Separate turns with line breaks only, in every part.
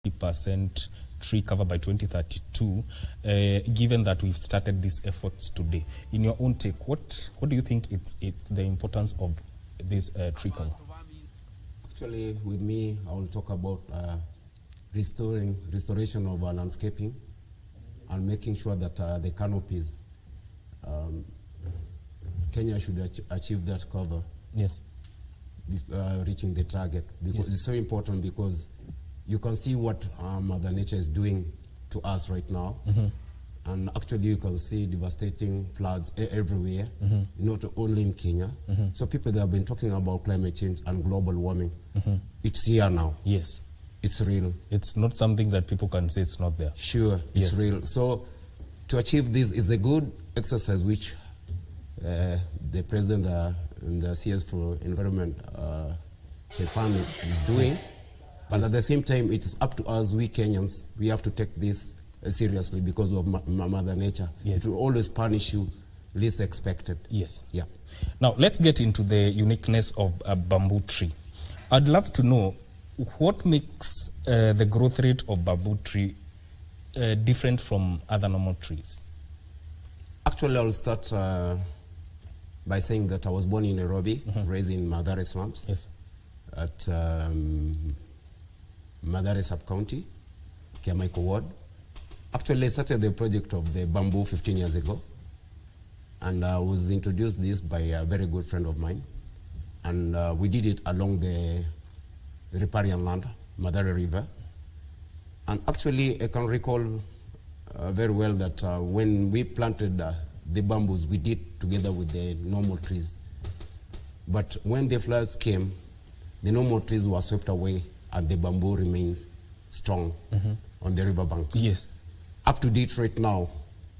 50% tree cover by 2032, given that we've started these efforts today. In your own take, what do you think it's the importance of this tree cover?
Actually, with me, I will talk about restoration of landscaping and making sure that the canopies, Kenya should achieve that cover.
Yes.
Reaching the target, because it's so important, because you can see what Mother Nature is doing to us right now. And actually you can see devastating floods everywhere, not only in Kenya. So people, they have been talking about climate change and global warming. It's here now.
Yes.
It's real.
It's not something that people can say it's not there.
Sure, it's real. So to achieve this is a good exercise which the President and the CS for Environment, Chepani, is doing. But at the same time, it is up to us, we Kenyans, we have to take this seriously because of Mother Nature.
Yes.
It will always punish you least expected.
Yes.
Yeah.
Now, let's get into the uniqueness of a bamboo tree. I'd love to know what makes the growth rate of bamboo tree different from other normal trees.
Actually, I'll start by saying that I was born in Nairobi, raised in Mathare slums.
Yes.
At Mathare sub-county, Kiamaiko ward. Actually, I started the project of the bamboo 15 years ago. And I was introduced this by a very good friend of mine. And we did it along the riparian land, Mathare River. And actually, I can recall very well that when we planted the bamboos, we did together with the normal trees. But when the floods came, the normal trees were swept away and the bamboo remained strong on the riverbank.
Yes.
Up to date right now,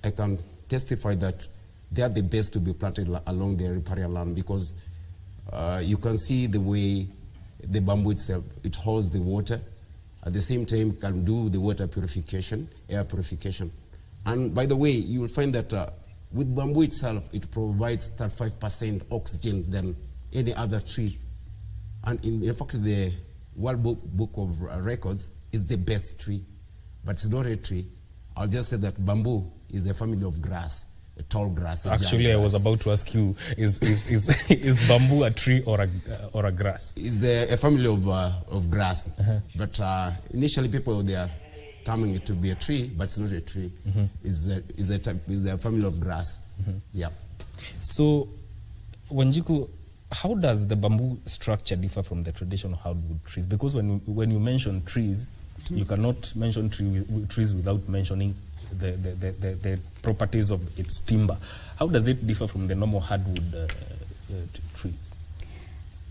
I can testify that they are the best to be planted along the riparian land, because you can see the way the bamboo itself, it holds the water. At the same time, can do the water purification, air purification. And by the way, you will find that with bamboo itself, it provides 35% oxygen than any other tree. And in fact, the World Book of Records is the best tree, but it's not a tree. I'll just say that bamboo is a family of grass, a tall grass.
Actually, I was about to ask you, is bamboo a tree or a grass?
It's a family of grass. But initially, people, they are terming it to be a tree, but it's not a tree. It's a family of grass. Yeah.
So, Wanjiku, how does the bamboo structure differ from the traditional hardwood trees? Because when you mention trees, you cannot mention trees without mentioning the properties of its timber. How does it differ from the normal hardwood trees?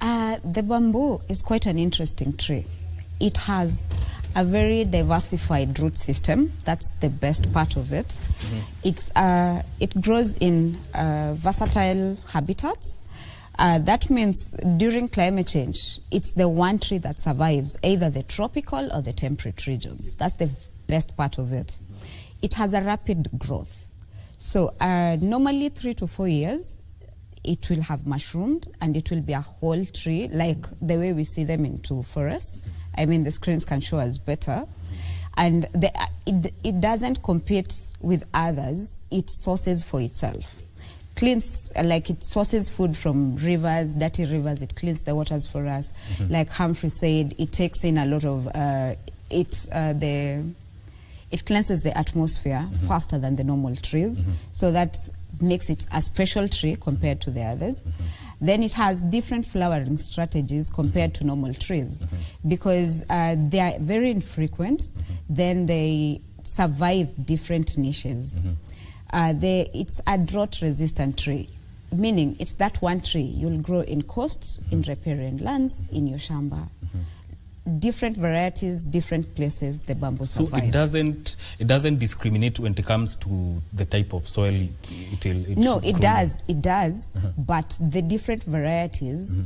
The bamboo is quite an interesting tree. It has a very diversified root system. That's the best part of it. It grows in versatile habitats. That means during climate change, it's the one tree that survives either the tropical or the temperate regions. That's the best part of it. It has a rapid growth. So normally 3 to 4 years, it will have mushroomed and it will be a whole tree, like the way we see them into forests. I mean, the screens can show us better. And it doesn't compete with others. It sources for itself. Cleans, like it sources food from rivers, dirty rivers, it cleans the waters for us. Like Humphrey said, it takes in a lot of, it cleanses the atmosphere faster than the normal trees. So that makes it a special tree compared to the others. Then it has different flowering strategies compared to normal trees, because they are very infrequent, then they survive different niches. It's a drought-resistant tree, meaning it's that one tree you'll grow in coasts, in riparian lands, in your shamba. Different varieties, different places the bamboo survives.
So it doesn't discriminate when it comes to the type of soil
No, it does. It does, but the different varieties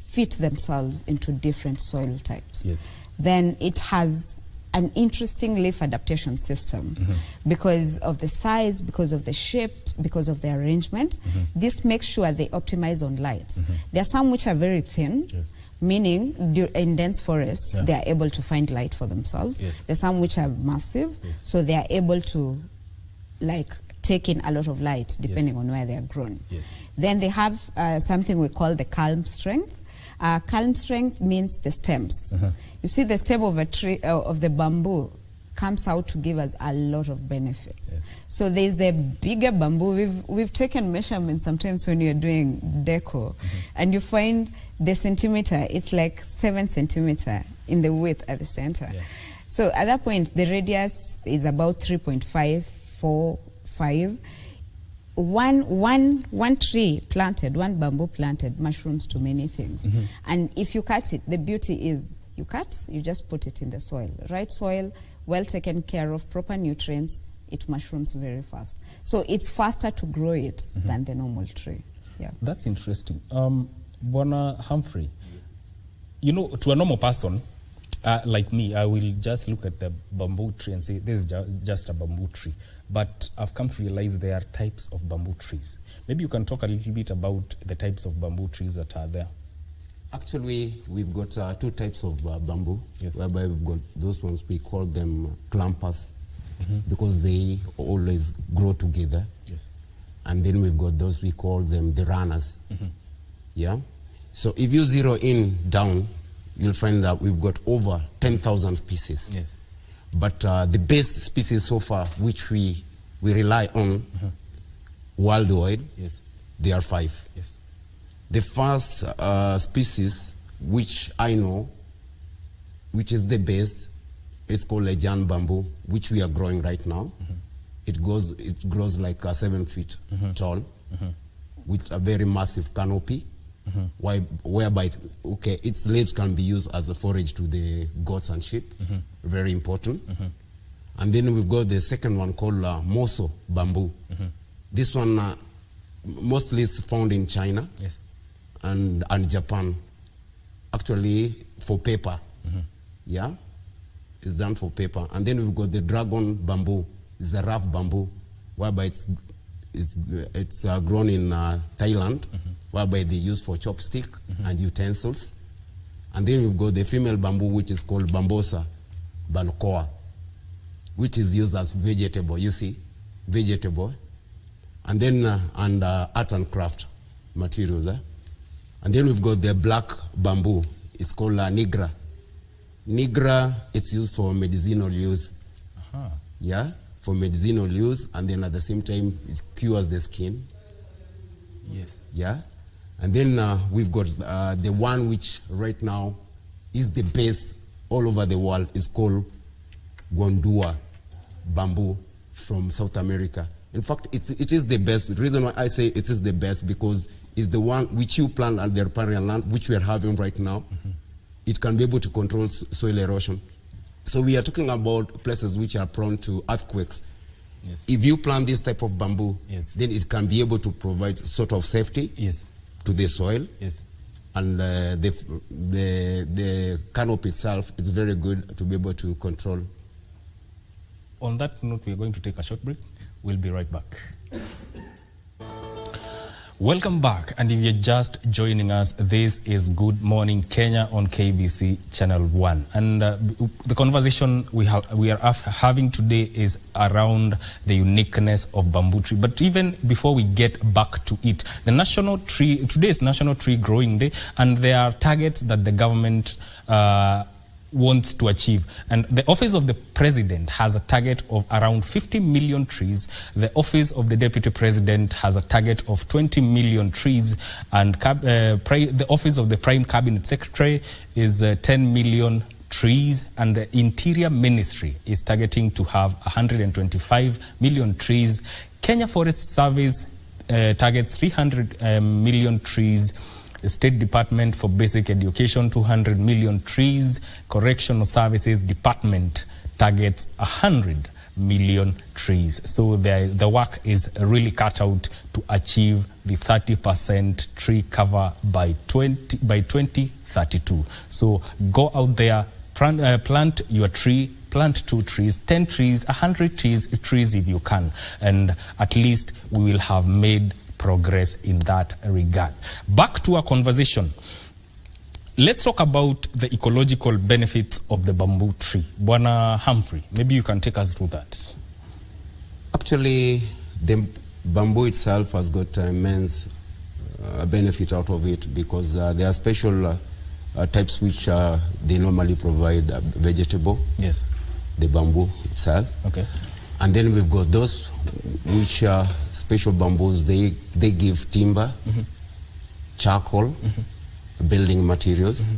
fit themselves into different soil types.
Yes.
Then it has an interesting leaf adaptation system because of the size, because of the shape. because of the arrangement. This makes sure they optimize on light. There are some which are very thin, meaning in dense forests, they are able to find light for themselves. There's some which are massive, so they are able to take in a lot of light depending on where they are grown. Then they have something we call the calm strength. Calm strength means the stems. You see, the stem of a tree, of the bamboo, comes out to give us a lot of benefits. So there's the bigger bamboo. We've taken measurements sometimes when you're doing deco, and you find the centimeter, it's like 7 centimeter in the width at the center. So at that point, the radius is about 3.545. One tree planted, one bamboo planted, mushrooms to many things. And if you cut it, the beauty is you just put it in the soil. Right soil, well taken care of, proper nutrients, it mushrooms very fast. So it's faster to grow it than the normal tree.
That's interesting. Bwana Humphrey, you know, to a normal person like me, I will just look at the bamboo tree and say, this is just a bamboo tree. But I've come to realize there are types of bamboo trees. Maybe you can talk a little bit about the types of bamboo trees that are there.
Actually, we've got 2 types of bamboo, whereby we've got those ones, we call them clampers, because they always grow together. And then we've got those, we call them the runners. So if you zero in down, you'll find that we've got over 10,000 species. But the best species so far, which we rely on worldwide, there are 5. The first species, which I know, which is the best, it's called a Jan bamboo, which we are growing right now. It grows like 7 feet tall, with a very massive canopy, whereby its leaves can be used as a forage to the goats and sheep. Very important. And then we've got the second one called Moso bamboo. This one mostly is found in China and Japan. Actually, for paper. It's done for paper. And then we've got the dragon bamboo. It's a rough bamboo, whereby it's grown in Thailand, whereby they use for chopstick and utensils. And then we've got the female bamboo, which is called Bambosa banokoa, which is used as vegetable, you see, vegetable. And then art and craft materials. And then we've got the black bamboo. It's called Nigra. Nigra, it's used for medicinal use. For medicinal use, and then at the same time, it cures the skin. And then we've got the one which right now is the best all over the world. Is called Gondua bamboo from South America. In fact, it is the best. The reason why I say it is the best, because it's the one which you plant at the riparian land, which we are having right now. It can be able to control soil erosion. So we are talking about places which are prone to earthquakes. If you plant this type of bamboo, then it can be able to provide sort of safety to the soil. And the canopy itself is very good to be able to control.
On that note, we are going to take a short break. We'll be right back. Welcome back, and if you're just joining us, this is Good Morning Kenya on KBC Channel 1. And the conversation we are having today is around the uniqueness of bamboo tree. But even before we get back to it, today is National Tree Growing Day, and there are targets that the government wants to achieve. And the Office of the President has a target of around 50 million trees. The Office of the Deputy President has a target of 20 million trees. And the Office of the Prime Cabinet Secretary is 10 million trees. And the Interior Ministry is targeting to have 125 million trees. Kenya Forest Service targets 300 million trees. The State Department for Basic Education, 200 million trees. Correctional Services Department targets 100 million trees. So the work is really cut out to achieve the 30% tree cover by 2032. So go out there, plant your tree plant 2 trees, 10 trees, 100 trees if you can, and at least we will have made progress in that regard. Back to our conversation. Let's talk about the ecological benefits of the bamboo tree. Bwana Humphrey, maybe you can take us through that.
Actually, the bamboo itself has got immense benefit out of it, because there are special types which they normally provide vegetable.
Yes.
The bamboo itself.
Okay.
And then we've got those which are special bamboos. They give timber, charcoal, building materials.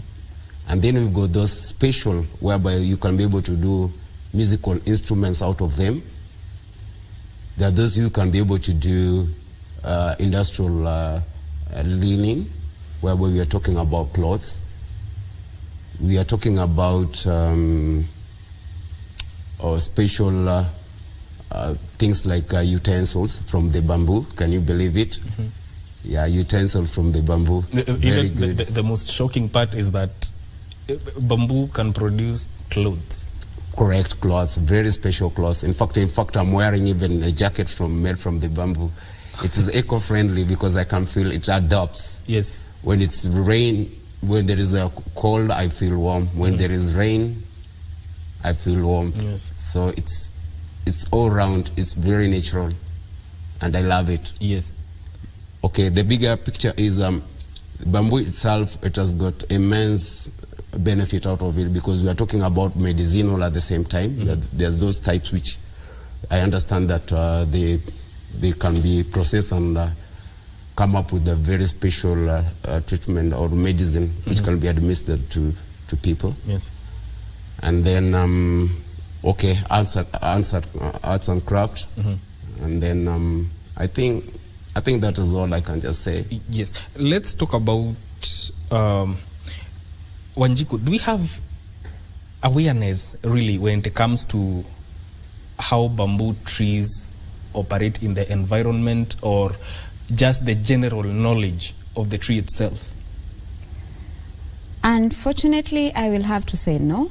And then we've got those special whereby you can be able to do musical instruments out of them. There are those you can be able to do industrial linen, whereby we are talking about clothes. We are talking about special things like utensils from the bamboo. Can you believe it? Yeah, utensils from the bamboo. Very good.
The most shocking part is that bamboo can produce clothes.
Correct, clothes, very special clothes. In fact, I'm wearing even a jacket made from the bamboo. It is eco-friendly because I can feel it adapts.
Yes.
When it's rain, when there is a cold, I feel warm. When there is rain, I feel warm.
Yes.
So it's all round. It's very natural, and I love it.
Yes.
Okay, the bigger picture is bamboo itself. It has got immense benefit out of it, because we are talking about medicinal at the same time. There's those types which I understand that they can be processed and come up with a very special treatment or medicine which can be administered to people.
Yes.
And then okay, arts and craft, and then I think that is all I can just say.
Yes. Let's talk about Wanjiku. Do we have awareness really when it comes to how bamboo trees operate in the environment, or just the general knowledge of the tree itself?
Unfortunately, I will have to say no.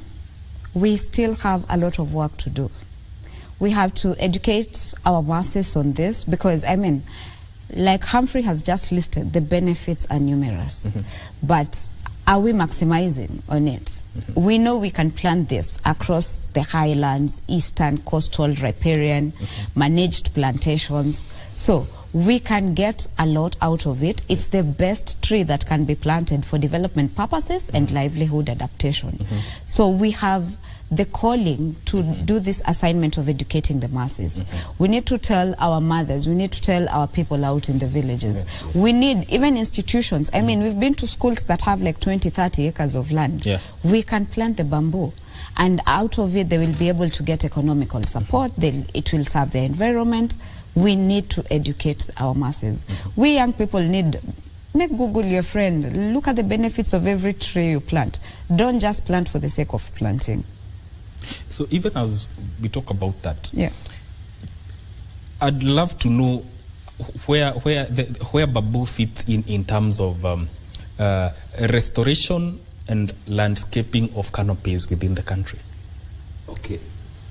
We still have a lot of work to do. We have to educate our masses on this, because, I mean, like Humphrey has just listed, the benefits are numerous. But are we maximizing on it? We know we can plant this across the highlands, eastern, coastal, riparian, managed plantations. So we can get a lot out of it. It's the best tree that can be planted for development purposes and livelihood adaptation. So we have the calling to do this assignment of educating the masses. We need to tell our mothers, we need to tell our people out in the villages. We need even institutions. I mean, we've been to schools that have like 20, 30 acres of land. We can plant the bamboo, and out of it they will be able to get economical support. It will serve the environment. We need to educate our masses. We young people need, make Google your friend, look at the benefits of every tree you plant. Don't just plant for the sake of planting.
So even as we talk about that, I'd love to know where bamboo fits in terms of restoration and landscaping of canopies within the country.
Okay,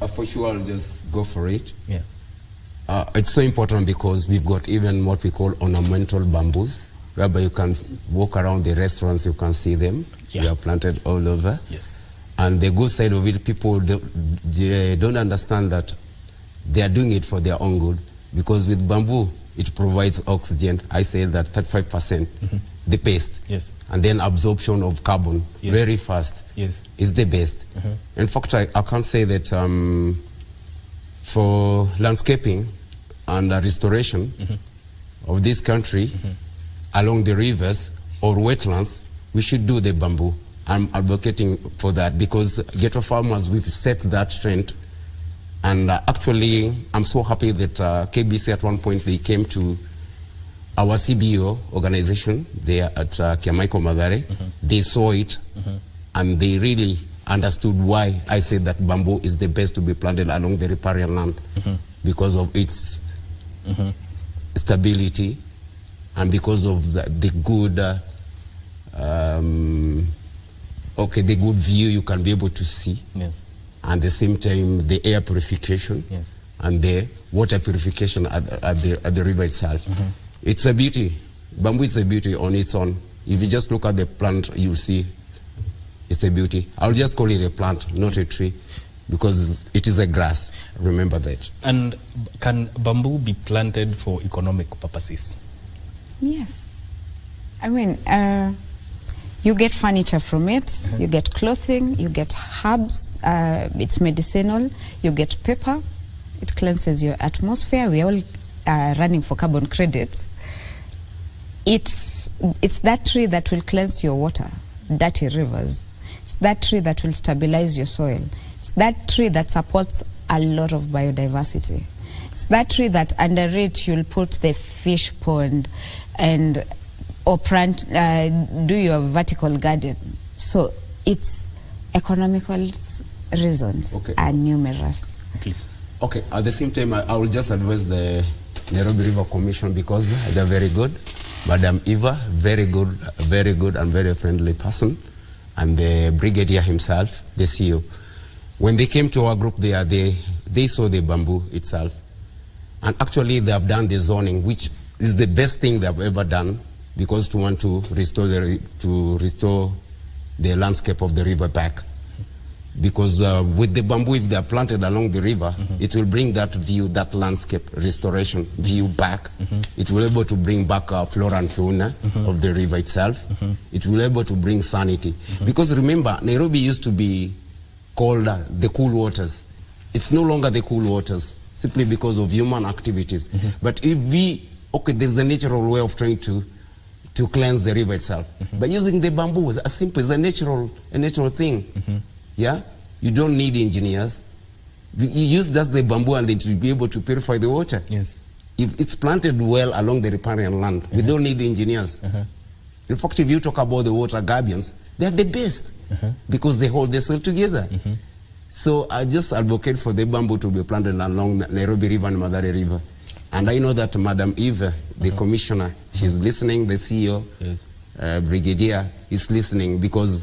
for sure, I'll just go for it.
Yeah.
It's so important because we've got even what we call ornamental bamboos, whereby you can walk around the restaurants, you can see them. They are planted all over.
Yes. And
the good side of it, people don't understand that they are doing it for their own good, because with bamboo, it provides oxygen. I say that 35%, the best.
Yes.
And then absorption of carbon, very fast, is the best. In fact, I can say that for landscaping and restoration of this country along the rivers or wetlands, we should do the bamboo. I'm advocating for that, because Ghetto farmers, we've set that trend. And actually, I'm so happy that KBC at one point, they came to our CBO organization there at Mathare. They saw it, and they really understood why I said that bamboo is the best to be planted along the riparian land, because of its stability and because of the good the good view you can be able to see.
Yes.
and the same time the air purification,
Yes.
and the water purification at the river itself. It's a beauty. Bamboo is a beauty on its own. If you just look at the plant, you'll see it's a beauty. I'll just call it a plant, not a tree, because it is a grass. Remember that.
And can bamboo be planted for economic purposes?
Yes. I mean, you get furniture from it, you get clothing, you get herbs, it's medicinal, you get paper, it cleanses your atmosphere. We all are running for carbon credits. It's that tree that will cleanse your water, dirty rivers. It's that tree that will stabilize your soil. It's that tree that supports a lot of biodiversity. It's that tree that under it you'll put the fish pond and or plant, do your vertical garden. So its economical reasons are numerous.
Please.
Okay, at the same time, I will just advise the Nairobi River Commission because they're very good. Madam Eva, very good and very friendly person. And the brigadier himself, the CEO. When they came to our group there, they saw the bamboo itself. And actually they have done the zoning, which is the best thing they have ever done, because to want to restore the landscape of the river back. Because with the bamboo, if they are planted along the river, it will bring that view, that landscape restoration view back. It will be able to bring back flora and fauna of the river itself. It will be able to bring sanity. Because remember, Nairobi used to be called the cool waters. It's no longer the cool waters, simply because of human activities. But if there's a natural way of trying to cleanse the river itself. By using the bamboo, as simple as a natural thing. Yeah, you don't need engineers. You use just the bamboo and it will be able to purify the water.
Yes.
If it's planted well along the riparian land, we don't need engineers. In fact, if you talk about the water gabions, they're the best because they hold the soil together. So I just advocate for the bamboo to be planted along the Nairobi River and Mathare River. And I know that Madam Eva, the commissioner, she's listening, the CEO, brigadier is listening, because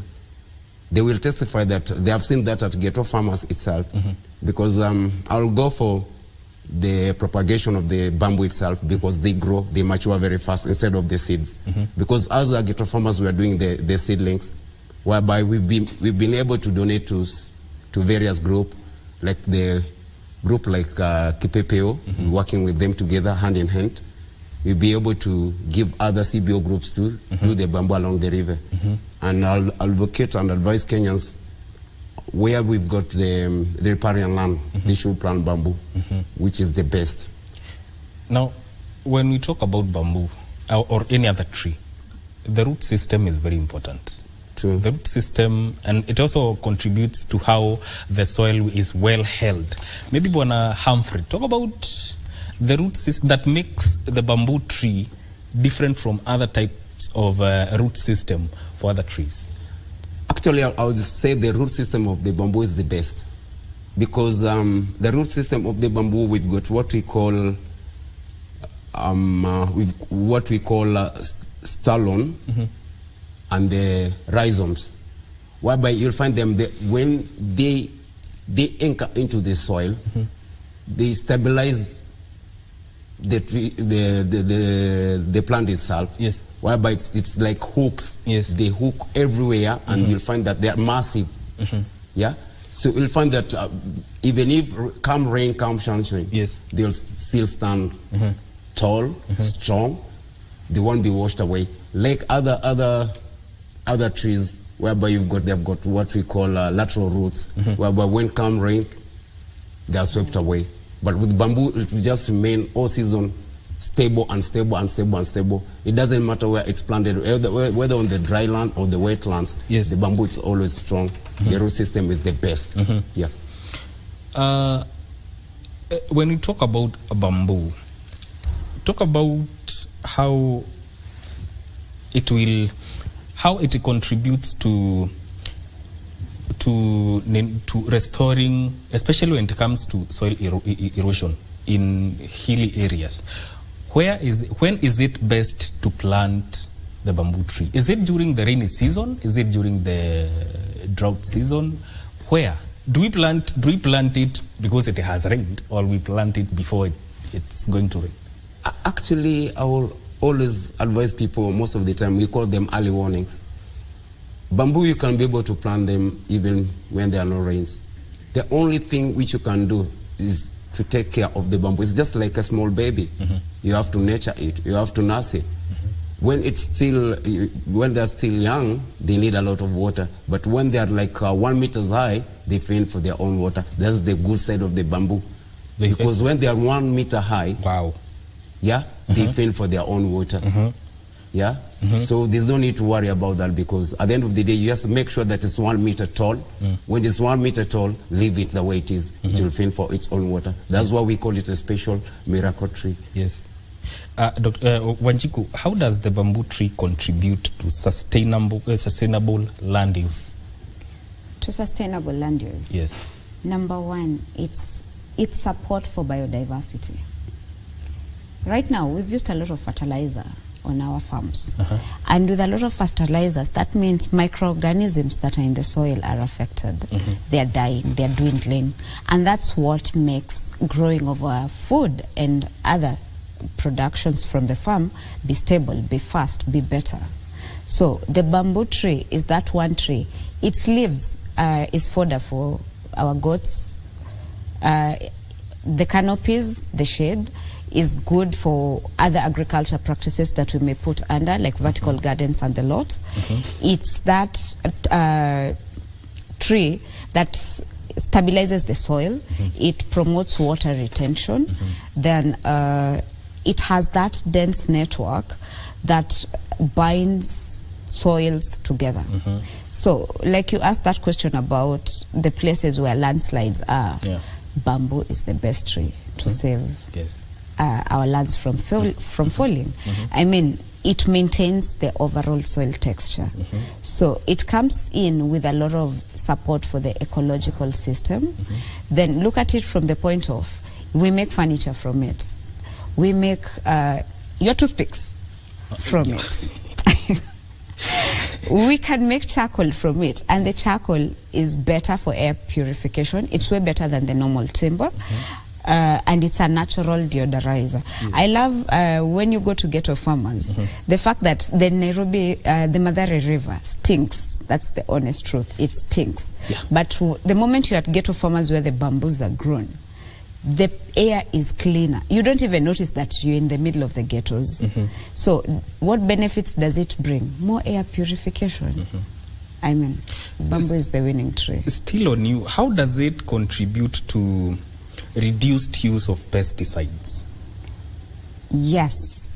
they will testify that they have seen that at Ghetto farmers itself. Because I'll go for the propagation of the bamboo itself, because they grow, they mature very fast instead of the seeds. Because as the Ghetto farmers, we are doing the seedlings, whereby we've been able to donate to various groups, like the group like Kipepeo, working with them together hand in hand. We'll be able to give other CBO groups to do the bamboo along the river. And I'll advocate and advise Kenyans, where we've got the riparian land, they should plant bamboo, which is the best.
Now, when we talk about bamboo or any other tree, the root system is very important.
True.
The root system, and it also contributes to how the soil is well held. Maybe Bwana Humphrey, talk about the root system that makes the bamboo tree different from other types of root system for other trees.
Actually, I would say the root system of the bamboo is the best, because the root system of the bamboo, we've got what we call stolon and the rhizomes, whereby you'll find them when they anchor into the soil, they stabilize the tree, the plant itself.
Yes.
Whereby it's like hooks.
Yes.
They hook everywhere, and you'll find that they're massive. Yeah. So you'll find that even if come rain, come sunshine,
yes,
they'll still stand tall, strong. They won't be washed away like other trees, whereby they've got what we call lateral roots, whereby when come rain, they are swept away. But with bamboo, it will just remain all season stable and stable and stable and stable. It doesn't matter where it's planted, whether on the dry land or the wetlands.
Yes.
The bamboo is always strong. The root system is the best. Yeah.
When we talk about bamboo, talk about how it contributes to restoring, especially when it comes to soil erosion in hilly areas. When is it best to plant the bamboo tree? Is it during the rainy season? Is it during the drought season? Where Do we plant it because it has rained, or we plant it before it's going to rain?
Actually, I will always advise people, most of the time, we call them early warnings. Bamboo, you can be able to plant them even when there are no rains. The only thing which you can do is to take care of the bamboo. It's just like a small baby. You have to nurture it. You have to nurse it. When they're still young, they need a lot of water. But when they're like 1 meter high, they fend for their own water. That's the good side of the bamboo. Because when they are 1 meter high,
wow,
yeah, they fend for their own water. Yeah, so there's no need to worry about that, because at the end of the day, you just make sure that it's 1 meter tall. When it's 1 meter tall, leave it the way it is. It will fend for its own water. That's why we call it a special miracle tree.
Yes. Dr. Wanjiku, how does the bamboo tree contribute to sustainable land use?
To sustainable land use?
Yes.
Number one, it's support for biodiversity. Right now, we've used a lot of fertilizer on our farms. And with a lot of fertilizers, that means microorganisms that are in the soil are affected. They are dying, they are dwindling. And that's what makes growing of our food and other productions from the farm be stable, be fast, be better. So the bamboo tree is that one tree. Its leaves is fodder for our goats. The canopies, the shade, is good for other agriculture practices that we may put under, like vertical gardens and the lot. It's that tree that stabilizes the soil. It promotes water retention. Then it has that dense network that binds soils together. So, like you asked that question about the places where landslides are, bamboo is the best tree to save our lands from falling. I mean, it maintains the overall soil texture. So it comes in with a lot of support for the ecological system. Then look at it from the point of, we make furniture from it. We make your toothpicks from it. We can make charcoal from it, and the charcoal is better for air purification. It's way better than the normal timber. And it's a natural deodorizer. I love when you go to Ghetto farmers, the fact that the the Mathare river stinks. That's the honest truth. It stinks. But the moment you're at Ghetto farmers where the bamboos are grown, the air is cleaner. You don't even notice that you're in the middle of the ghettos. So what benefits does it bring? More air purification. I mean, bamboo is the winning tree.
Still on you, how does it contribute to reduced use of pesticides?
Yes.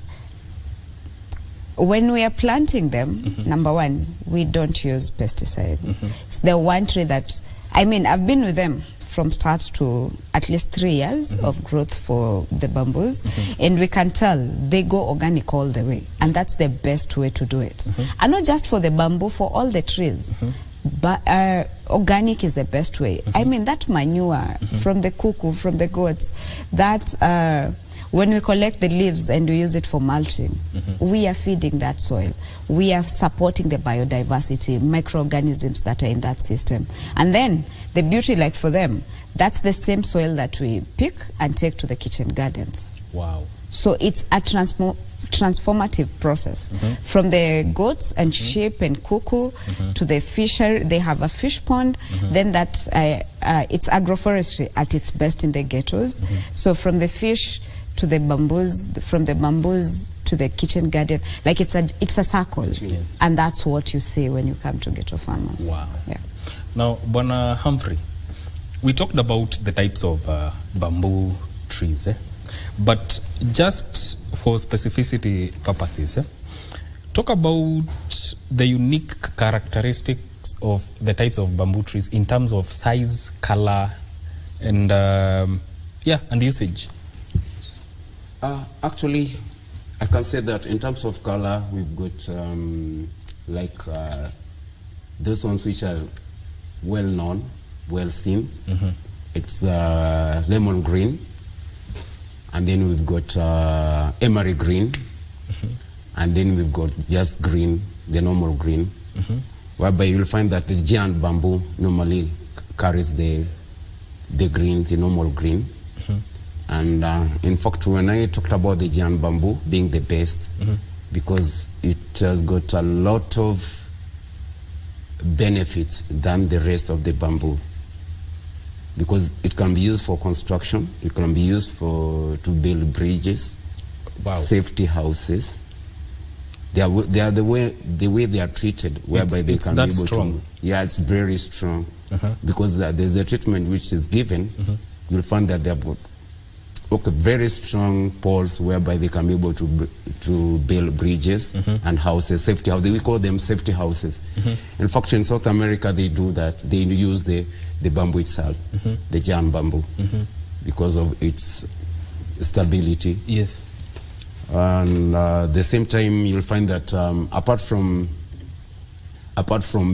When we are planting them, number one, we don't use pesticides. It's the one tree that, I mean, I've been with them from start to at least 3 years of growth for the bamboos, and we can tell they go organic all the way, and that's the best way to do it. And not just for the bamboo, for all the trees. But organic is the best way. I mean, that manure from the cuckoo, from the goats, that when we collect the leaves and we use it for mulching, we are feeding that soil. We are supporting the biodiversity, microorganisms that are in that system. And then the beauty, like for them, that's the same soil that we pick and take to the kitchen gardens.
Wow.
So it's a transformative process. From the goats and sheep and cuckoo to the fisher, they have a fish pond. Then that it's agroforestry at its best in the ghettos. So from the fish to the bamboos, from the bamboos to the kitchen garden, like it's a circle. And that's what you see when you come to Ghetto farmers.
Wow. Yeah. Now, Bwana Humphrey, we talked about the types of bamboo trees, but just for specificity purposes, talk about the unique characteristics of the types of bamboo trees in terms of size, color, and and usage.
Actually, I can say that in terms of color, we've got those ones which are well known, well seen. It's lemon green. And then we've got emery green, and then we've got just green, the normal green, whereby you'll find that the giant bamboo normally carries the green, the normal green. And in fact, when I talked about the giant bamboo being the best, because it has got a lot of benefits than the rest of the bamboo. Because it can be used for construction, it can be used to build bridges, safety houses. They are the way they are treated, whereby they can be able to. Yeah, it's very strong. Because there's a treatment which is given, you'll find that they have got very strong poles whereby they can be able to build bridges and houses, safety houses. We call them safety houses. In fact, in South America, they do that. They use the bamboo itself, the giant bamboo, because of its stability.
Yes.
And at the same time, you'll find that apart from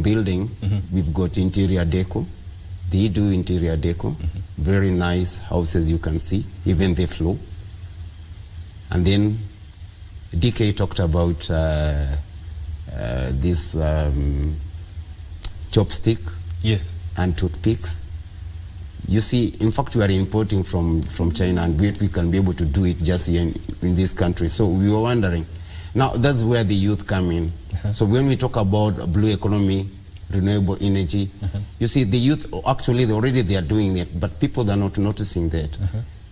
building, we've got interior deco. They do interior deco, very nice houses you can see, even the floor. And then DK talked about this chopstick,
yes,
and toothpicks. You see, in fact, we are importing from China, and we can be able to do it just here in this country. So we were wondering. Now, that's where the youth come in. So when we talk about blue economy, renewable energy, you see, the youth, actually, they are doing it, but people are not noticing that.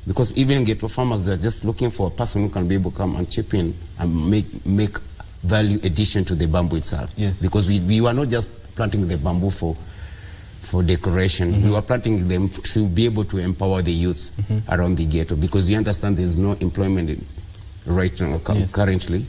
Because even Ghetto farmers, they're just looking for a person who can be able to come and chip in and make value addition to the bamboo itself.
Yes.
Because we were not just planting the bamboo for decoration. We were planting them to be able to empower the youths around the ghetto, because you understand there's no employment right now, currently,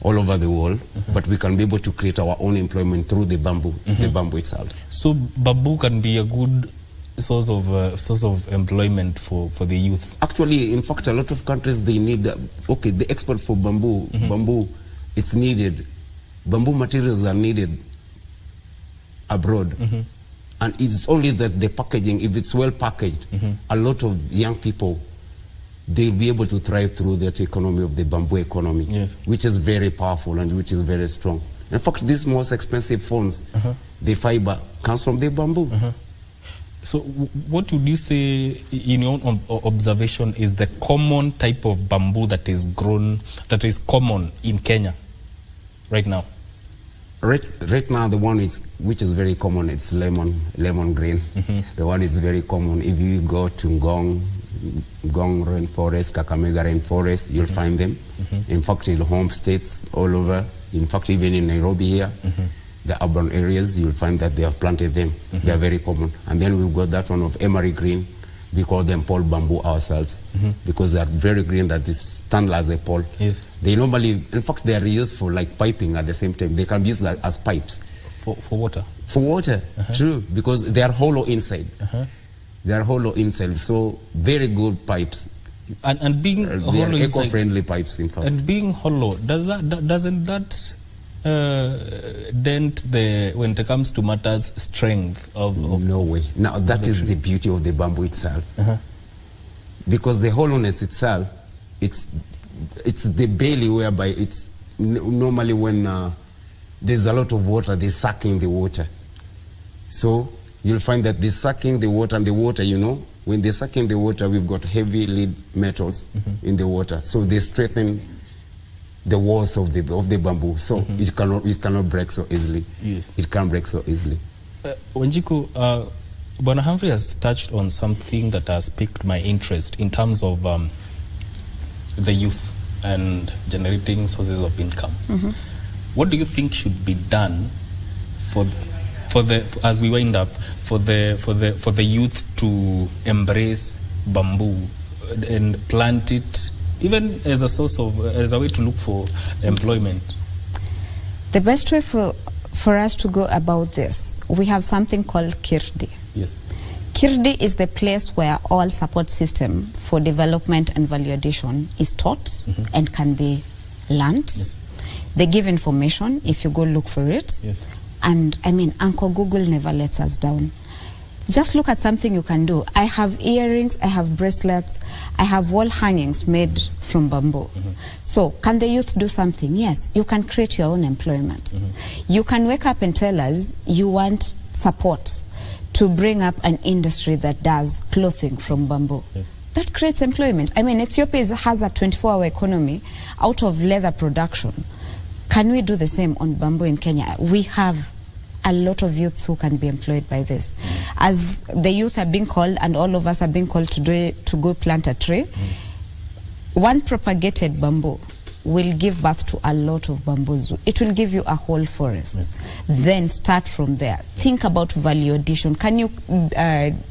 all over the world, but we can be able to create our own employment through the bamboo itself.
So bamboo can be a good source of employment for the youth.
Actually, in fact, a lot of countries, they need the export for bamboo. Bamboo, it's needed. Bamboo materials are needed abroad. And it's only that the packaging, if it's well packaged, a lot of young people, they'll be able to thrive through that economy of the bamboo economy, which is very powerful and which is very strong. In fact, these most expensive phones, the fiber comes from the bamboo.
So what would you say, in your own observation, is the common type of bamboo that is grown, that is common in Kenya right now?
Right now, the one which is very common, it's lemon green. The one is very common. If you go to Ngong rainforest, Kakamega rainforest, you'll find them. In fact, in home states all over, in fact, even in Nairobi here, the urban areas, you'll find that they have planted them. They are very common. And then we've got that one of emery green. We call them pole bamboo ourselves, because they are very green, that is stand as a pole. They normally, in fact, they are used for like piping at the same time. They can be used as pipes.
For water? For
water, true, because they are hollow inside. They are hollow inside, so very good pipes.
And being hollow inside,
eco-friendly pipes, in fact.
And being hollow, doesn't that dent when it comes to matters strength of
no way. Now that is the beauty of the bamboo itself, because the hollowness itself, it's the belly whereby it's normally when there's a lot of water, they suck in the water. So you'll find that they're sucking the water, and the water, when they suck in the water, we've got heavy lead metals in the water, so they strengthen the walls of the bamboo, so it cannot break so easily. It can't break so easily.
Wanjiku, Bwana Humphrey has touched on something that has piqued my interest in terms of the youth and generating sources of income. What do you think should be done as we wind up, for the youth to embrace bamboo and plant it, even as a way to look for employment?
The best way for us to go about this, we have something called Kirdi.
Yes.
Kirdi is the place where all support system for development and value addition is taught and can be learnt. They give information if you go look for it. And I mean, Uncle Google never lets us down. Just look at something you can do. I have earrings, I have bracelets, I have wall hangings made from bamboo. So can the youth do something? Yes, you can create your own employment. You can wake up and tell us you want support to bring up an industry that does clothing from bamboo.
Yes.
That creates employment. I mean, Ethiopia has a 24-hour economy out of leather production. Can we do the same on bamboo in Kenya? We have a lot of youths who can be employed by this. As the youth are being called, and all of us are being called today to go plant a tree, one propagated bamboo will give birth to a lot of bamboos. It will give you a whole forest.
Yes.
Then start from there. Think about value addition. Can you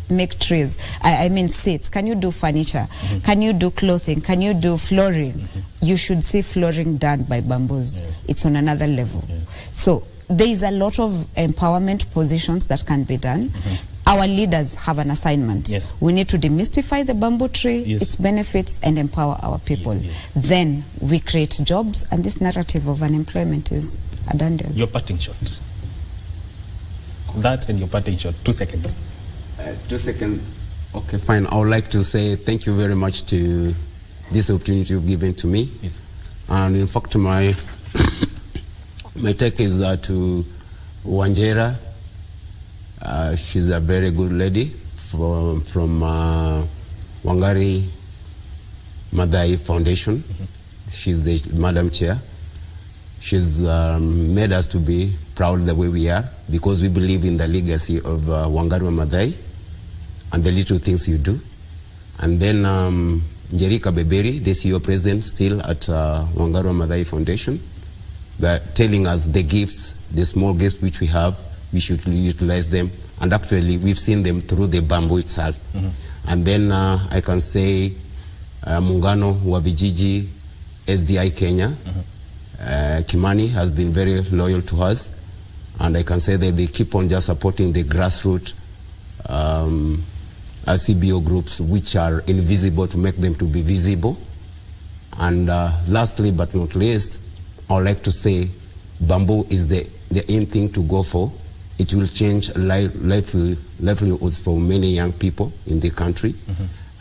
make trees? I mean seats. Can you do furniture? Can you do clothing? Can you do flooring? You should see flooring done by bamboos.
Yes.
It's on another level.
Yes.
So there is a lot of empowerment positions that can be done. Our leaders have an assignment.
Yes.
We need to demystify the bamboo tree,
Yes.
its benefits, and empower our people.
Yes.
Then we create jobs, and this narrative of unemployment is abandoned.
Your parting shot. That and your parting shot. 2 seconds.
2 seconds. Okay, fine. I would like to say thank you very much to this opportunity you've given to me.
Yes.
And in fact, my my take is that to Wanjera, she's a very good lady from Wangari Mathare Foundation. She's the Madam Chair. She's made us to be proud the way we are because we believe in the legacy of Wangari Mathare and the little things you do. And then Jerika Beberi, the CEO president, still at Wangari Mathare Foundation, but telling us the gifts, the small gifts which we have, we should utilize them. And actually, we've seen them through the bamboo itself. And then I can say Muungano wa Vijiji, SDI Kenya, Kimani has been very loyal to us. And I can say that they keep on just supporting the grassroots CBO groups, which are invisible, to make them to be visible. And lastly but not least, I would like to say bamboo is the in thing to go for. It will change livelihoods for many young people in the country.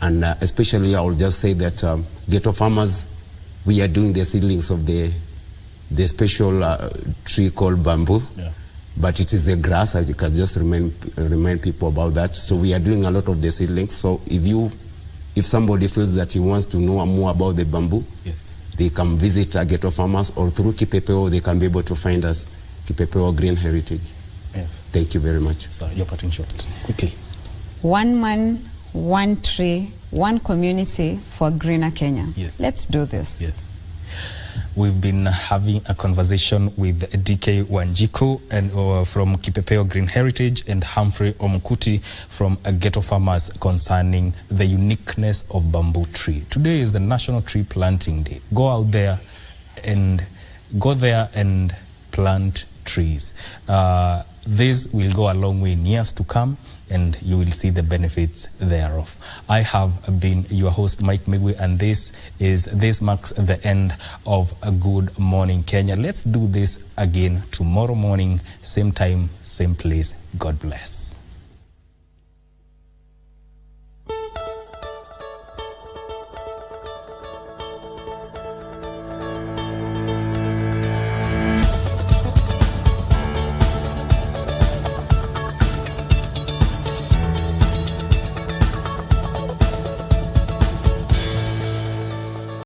And especially I will just say that Ghetto farmers, we are doing the seedlings of the special tree called bamboo.
Yeah.
But it is a grass. I can just remind people about that. So we are doing a lot of the seedlings. So if somebody feels that he wants to know more about the bamboo,
Yes.
they can visit Ghetto farmers, or through Kipepeo, they can be able to find us, Kipepeo Green Heritage.
Yes.
Thank you very much.
So your parting shot. Quickly.
One man, one tree, one community for greener Kenya.
Yes.
Let's do this.
Yes. We've been having a conversation with DK Wanjiku and from Kipepeo Green Heritage and Humphrey Omukuti from Ghetto Farmers concerning the uniqueness of bamboo tree. Today is the National Tree Planting Day. Go out there and plant trees. This will go a long way in years to come, and you will see the benefits thereof. I have been your host, Mike Migwi, and this marks the end of A Good Morning Kenya. Let's do this again tomorrow morning, same time, same place. God bless.